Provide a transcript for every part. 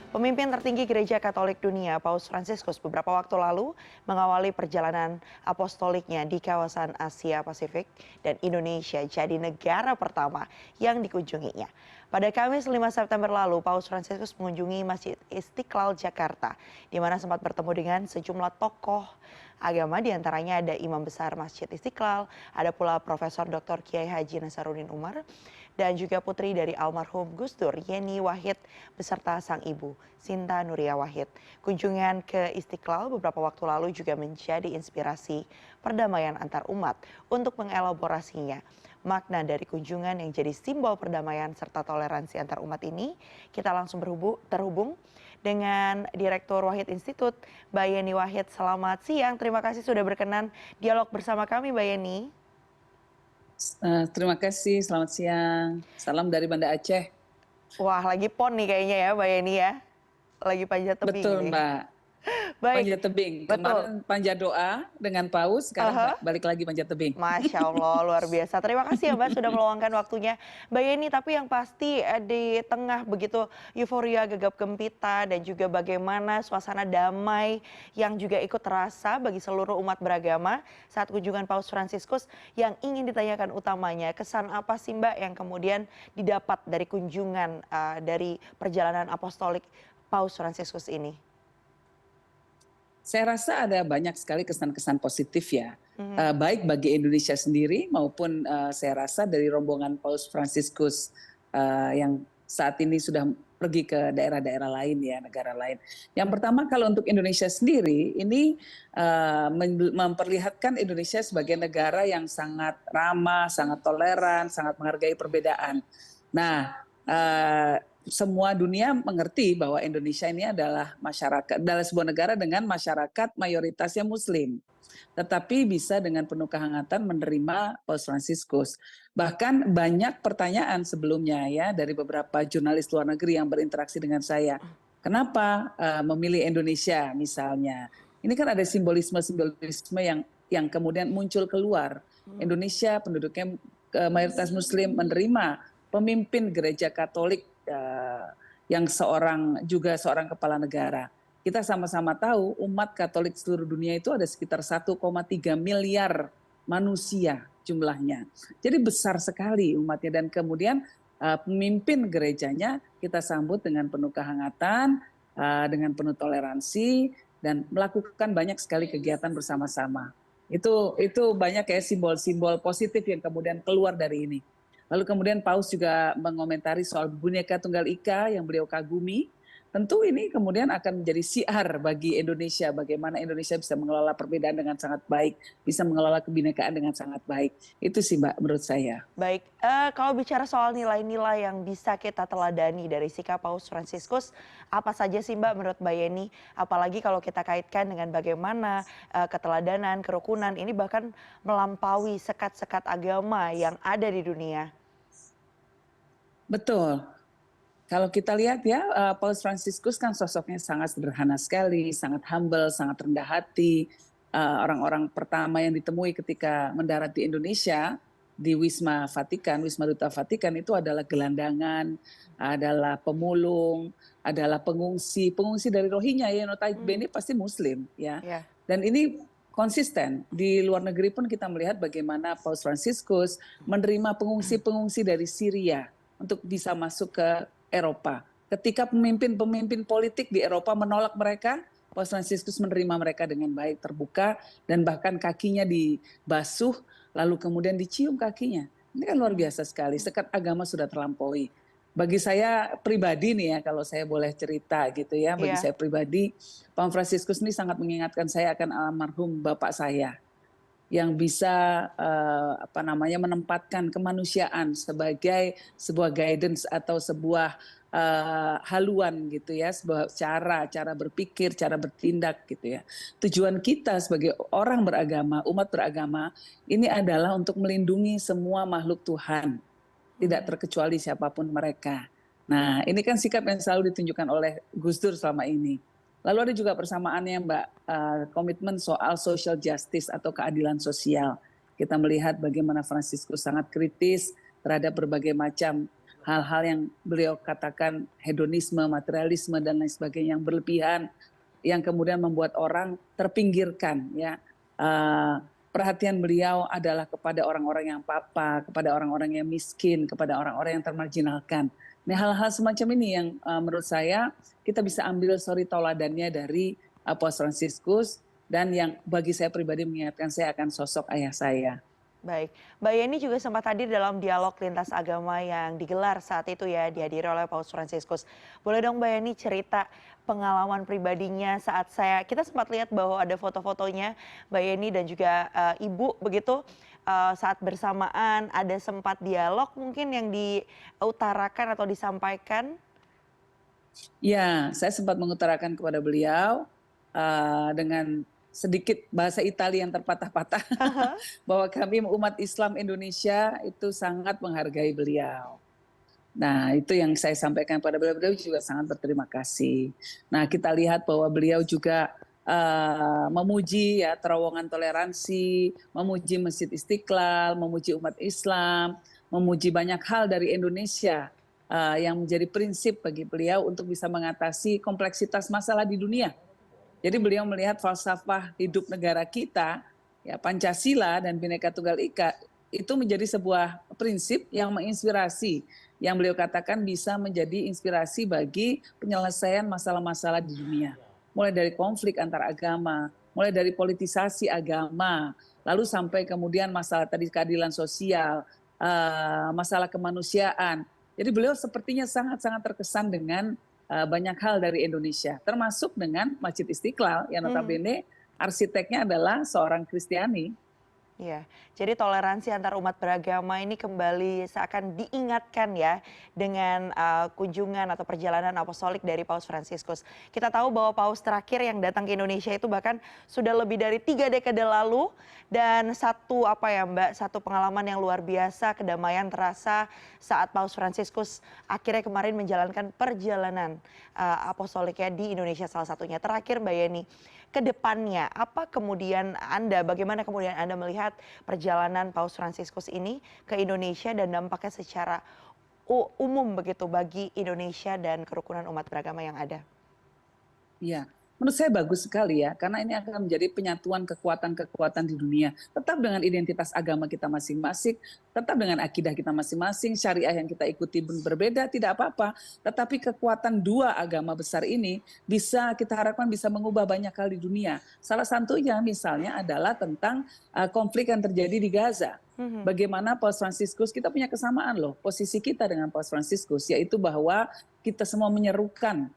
Pemimpin tertinggi Gereja Katolik Dunia, Paus Fransiskus, beberapa waktu lalu mengawali perjalanan apostoliknya di kawasan Asia Pasifik dan Indonesia jadi negara pertama yang dikunjunginya. Pada Kamis 5 September lalu, Paus Fransiskus mengunjungi Masjid Istiqlal Jakarta, di mana sempat bertemu dengan sejumlah tokoh agama, diantaranya ada Imam Besar Masjid Istiqlal, ada pula Profesor Dr. Kiai Haji Nasaruddin Umar, dan juga putri dari almarhum Gus Dur, Yeni Wahid, beserta sang ibu, Sinta Nuria Wahid. Kunjungan ke Istiqlal beberapa waktu lalu juga menjadi inspirasi perdamaian antar umat. Untuk mengelaborasinya, makna dari kunjungan yang jadi simbol perdamaian serta toleransi antar umat ini, kita langsung terhubung dengan Direktur Wahid Institute, Mbak Yeni Wahid. Selamat siang, terima kasih sudah berkenan dialog bersama kami, Mbak Yeni. Terima kasih, selamat siang. Salam dari Banda Aceh. Wah, lagi pon nih kayaknya ya, Mbak Yeni ya. Lagi panjat tebing Betul, nih. Mbak. Baik, Panjat tebing. betul. Kemarin panjat doa dengan Paus, sekarang balik lagi panjat tebing. Masya Allah, luar biasa. Terima kasih ya Mbak sudah meluangkan waktunya. Mbak Yeni, tapi yang pasti di tengah begitu euforia gegap gempita dan juga bagaimana suasana damai yang juga ikut terasa bagi seluruh umat beragama saat kunjungan Paus Fransiskus, yang ingin ditanyakan utamanya, kesan apa sih Mbak yang kemudian didapat dari kunjungan dari perjalanan apostolik Paus Fransiskus ini? Saya rasa ada banyak sekali kesan-kesan positif ya, baik bagi Indonesia sendiri maupun saya rasa dari rombongan Paus Fransiskus yang saat ini sudah pergi ke daerah-daerah lain ya, negara lain. Yang pertama, kalau untuk Indonesia sendiri, ini memperlihatkan Indonesia sebagai negara yang sangat ramah, sangat toleran, sangat menghargai perbedaan. Nah, semua dunia mengerti bahwa Indonesia ini adalah sebuah negara dengan masyarakat mayoritasnya Muslim, tetapi bisa dengan penuh kehangatan menerima Paus Fransiskus. Bahkan banyak pertanyaan sebelumnya ya dari beberapa jurnalis luar negeri yang berinteraksi dengan saya. Kenapa memilih Indonesia misalnya? Ini kan ada simbolisme yang kemudian muncul keluar. Indonesia penduduknya mayoritas Muslim menerima pemimpin gereja Katolik yang juga seorang kepala negara. Kita sama-sama tahu umat Katolik seluruh dunia itu ada sekitar 1,3 miliar manusia jumlahnya. Jadi besar sekali umatnya, dan kemudian pemimpin gerejanya kita sambut dengan penuh kehangatan, dengan penuh toleransi, dan melakukan banyak sekali kegiatan bersama-sama. Itu banyak ya simbol-simbol positif yang kemudian keluar dari ini. Lalu kemudian Paus juga mengomentari soal Bhinneka Tunggal Ika yang beliau kagumi. Tentu ini kemudian akan menjadi siar bagi Indonesia, bagaimana Indonesia bisa mengelola perbedaan dengan sangat baik, bisa mengelola kebinekaan dengan sangat baik. Itu sih Mbak menurut saya. Baik, kalau bicara soal nilai-nilai yang bisa kita teladani dari sikap Paus Fransiskus, apa saja sih Mbak menurut Mbak Yeni? Apalagi kalau kita kaitkan dengan bagaimana keteladanan, kerukunan ini bahkan melampaui sekat-sekat agama yang ada di dunia. Betul. Kalau kita lihat ya, Paus Fransiskus kan sosoknya sangat sederhana sekali, sangat humble, sangat rendah hati. Orang-orang pertama yang ditemui ketika mendarat di Indonesia, di Wisma Vatikan, Wisma Duta Vatikan itu adalah gelandangan, adalah pemulung, adalah pengungsi dari Rohingya ya, notabene pasti Muslim ya. Yeah. Dan ini konsisten. Di luar negeri pun kita melihat bagaimana Paus Fransiskus menerima pengungsi-pengungsi dari Syria untuk bisa masuk ke Eropa. Ketika pemimpin-pemimpin politik di Eropa menolak mereka, Paus Fransiskus menerima mereka dengan baik, terbuka, dan bahkan kakinya dibasuh, lalu kemudian dicium kakinya. Ini kan luar biasa sekali, sekat agama sudah terlampaui. Bagi saya pribadi nih ya, kalau saya boleh cerita gitu ya, bagi saya pribadi, Paus Fransiskus ini sangat mengingatkan saya akan almarhum bapak saya, yang bisa menempatkan kemanusiaan sebagai sebuah guidance atau sebuah haluan gitu ya, sebuah cara berpikir, cara bertindak gitu ya. Tujuan kita sebagai orang beragama, umat beragama, ini adalah untuk melindungi semua makhluk Tuhan, tidak terkecuali siapapun mereka. Nah, ini kan sikap yang selalu ditunjukkan oleh Gus Dur selama ini. Lalu ada juga persamaannya Mbak, komitmen soal social justice atau keadilan sosial. Kita melihat bagaimana Fransiskus sangat kritis terhadap berbagai macam hal-hal yang beliau katakan hedonisme, materialisme dan lain sebagainya yang berlebihan, yang kemudian membuat orang terpinggirkan ya. Perhatian beliau adalah kepada orang-orang yang papa, kepada orang-orang yang miskin, kepada orang-orang yang termarginalkan. Nah, hal-hal semacam ini yang menurut saya kita bisa ambil suri tauladannya dari Paus Fransiskus, dan yang bagi saya pribadi mengingatkan saya akan sosok ayah saya. Baik, Mbak Yeni juga sempat hadir dalam dialog lintas agama yang digelar saat itu ya, dihadiri oleh Paus Fransiskus. Boleh dong Mbak Yeni cerita pengalaman pribadinya saat kita sempat lihat bahwa ada foto-fotonya Mbak Yeni dan juga Ibu begitu saat bersamaan ada sempat dialog mungkin yang diutarakan atau disampaikan. Ya, saya sempat mengutarakan kepada beliau dengan sedikit bahasa Italia yang terpatah-patah bahwa kami umat Islam Indonesia itu sangat menghargai beliau. Nah, itu yang saya sampaikan pada beliau. Beliau juga sangat berterima kasih. Nah, kita lihat bahwa beliau juga memuji ya terowongan toleransi, memuji Masjid Istiqlal, memuji umat Islam, memuji banyak hal dari Indonesia yang menjadi prinsip bagi beliau untuk bisa mengatasi kompleksitas masalah di dunia. Jadi beliau melihat falsafah hidup negara kita, ya Pancasila dan Bhinneka Tunggal Ika, itu menjadi sebuah prinsip yang menginspirasi, yang beliau katakan bisa menjadi inspirasi bagi penyelesaian masalah-masalah di dunia. Mulai dari konflik antar agama, mulai dari politisasi agama, lalu sampai kemudian masalah tadi keadilan sosial, masalah kemanusiaan. Jadi beliau sepertinya sangat-sangat terkesan dengan banyak hal dari Indonesia, termasuk dengan Masjid Istiqlal yang notabene arsiteknya adalah seorang Kristiani. Iya, jadi toleransi antar umat beragama ini kembali seakan diingatkan ya dengan kunjungan atau perjalanan apostolik dari Paus Fransiskus. Kita tahu bahwa Paus terakhir yang datang ke Indonesia itu bahkan sudah lebih dari 3 dekade lalu dan satu pengalaman yang luar biasa, kedamaian terasa saat Paus Fransiskus akhirnya kemarin menjalankan perjalanan apostoliknya di Indonesia salah satunya. Terakhir Mbak Yeni, ke depannya bagaimana kemudian Anda melihat perjalanan Paus Fransiskus ini ke Indonesia dan dampaknya secara umum begitu bagi Indonesia dan kerukunan umat beragama yang ada? Ya, menurut saya bagus sekali ya, karena ini akan menjadi penyatuan kekuatan-kekuatan di dunia. Tetap dengan identitas agama kita masing-masing, tetap dengan akidah kita masing-masing, syariah yang kita ikuti berbeda, tidak apa-apa. Tetapi kekuatan dua agama besar ini kita harapkan bisa mengubah banyak hal di dunia. Salah satunya misalnya adalah tentang konflik yang terjadi di Gaza. Bagaimana Paus Fransiskus, kita punya kesamaan loh, posisi kita dengan Paus Fransiskus, yaitu bahwa kita semua menyerukan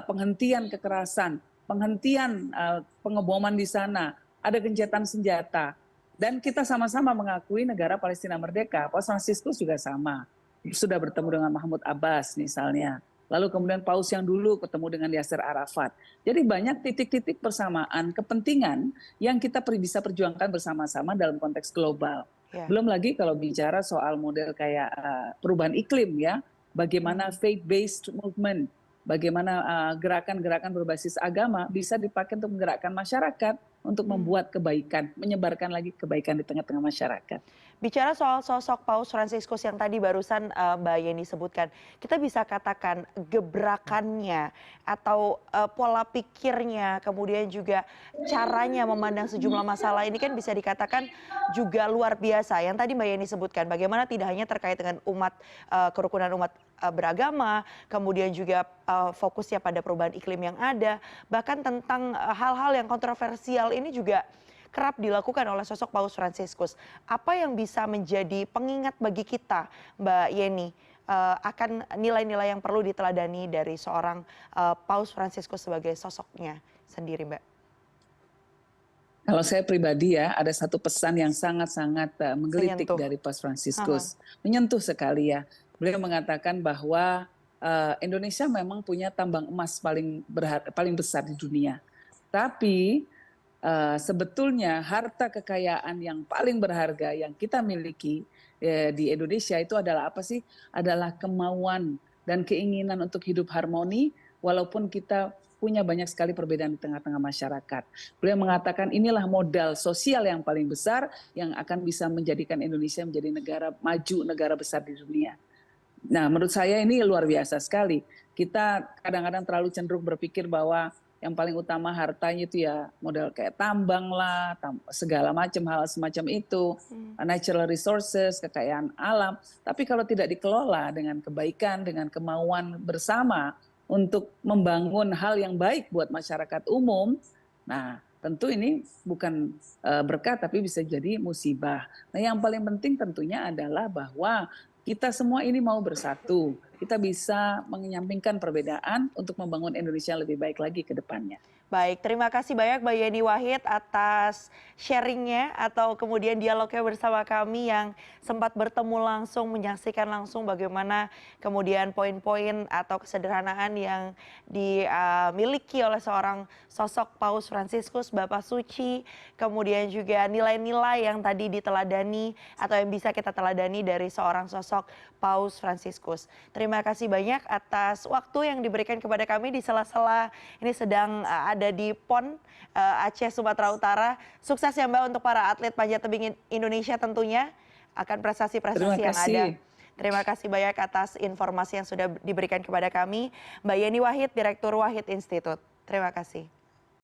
penghentian kekerasan, penghentian pengeboman di sana, ada gencatan senjata. Dan kita sama-sama mengakui negara Palestina merdeka. Paus Fransiskus juga sama. Sudah bertemu dengan Mahmud Abbas misalnya. Lalu kemudian Paus yang dulu ketemu dengan Yasser Arafat. Jadi banyak titik-titik persamaan kepentingan yang kita bisa perjuangkan bersama-sama dalam konteks global. Belum lagi kalau bicara soal model kayak perubahan iklim ya. Bagaimana faith-based movement, bagaimana gerakan-gerakan berbasis agama bisa dipakai untuk menggerakkan masyarakat untuk membuat kebaikan, menyebarkan lagi kebaikan di tengah-tengah masyarakat. Bicara soal sosok Paus Fransiskus yang tadi barusan Mbak Yeni sebutkan, kita bisa katakan gebrakannya atau pola pikirnya, kemudian juga caranya memandang sejumlah masalah ini kan bisa dikatakan juga luar biasa. Yang tadi Mbak Yeni sebutkan, bagaimana tidak hanya terkait dengan kerukunan umat beragama, kemudian juga fokusnya pada perubahan iklim yang ada, bahkan tentang hal-hal yang kontroversial ini juga kerap dilakukan oleh sosok Paus Fransiskus. Apa yang bisa menjadi pengingat bagi kita, Mbak Yeni, akan nilai-nilai yang perlu diteladani dari seorang Paus Fransiskus sebagai sosoknya sendiri, Mbak? Kalau saya pribadi ya, ada satu pesan yang sangat-sangat menggelitik dari Paus Fransiskus. Menyentuh sekali ya. Beliau mengatakan bahwa Indonesia memang punya tambang emas paling besar di dunia. Tapi sebetulnya harta kekayaan yang paling berharga yang kita miliki di Indonesia itu adalah apa sih? Adalah kemauan dan keinginan untuk hidup harmoni walaupun kita punya banyak sekali perbedaan di tengah-tengah masyarakat. Beliau mengatakan inilah modal sosial yang paling besar yang akan bisa menjadikan Indonesia menjadi negara maju, negara besar di dunia. Nah, menurut saya ini luar biasa sekali. Kita kadang-kadang terlalu cenderung berpikir bahwa yang paling utama hartanya itu ya modal kayak tambang lah, segala macam hal semacam itu, natural resources, kekayaan alam. Tapi kalau tidak dikelola dengan kebaikan, dengan kemauan bersama untuk membangun hal yang baik buat masyarakat umum, nah tentu ini bukan berkah tapi bisa jadi musibah. Nah, yang paling penting tentunya adalah bahwa kita semua ini mau bersatu. Kita bisa menyampingkan perbedaan untuk membangun Indonesia yang lebih baik lagi ke depannya. Baik, terima kasih banyak Mbak Yeni Wahid atas sharingnya atau kemudian dialognya bersama kami yang sempat bertemu langsung, menyaksikan langsung bagaimana kemudian poin-poin atau kesederhanaan yang dimiliki oleh seorang sosok Paus Fransiskus, Bapak Suci, kemudian juga nilai-nilai yang tadi diteladani atau yang bisa kita teladani dari seorang sosok Paus Fransiskus. Terima kasih banyak atas waktu yang diberikan kepada kami di sela-sela ini sedang ada di PON Aceh Sumatera Utara. Sukses ya Mbak untuk para atlet panjat tebing Indonesia tentunya akan Terima prestasi-prestasi yang ada. kasih. Terima kasih banyak atas informasi yang sudah diberikan kepada kami. Mbak Yeni Wahid, Direktur Wahid Institute. Terima kasih.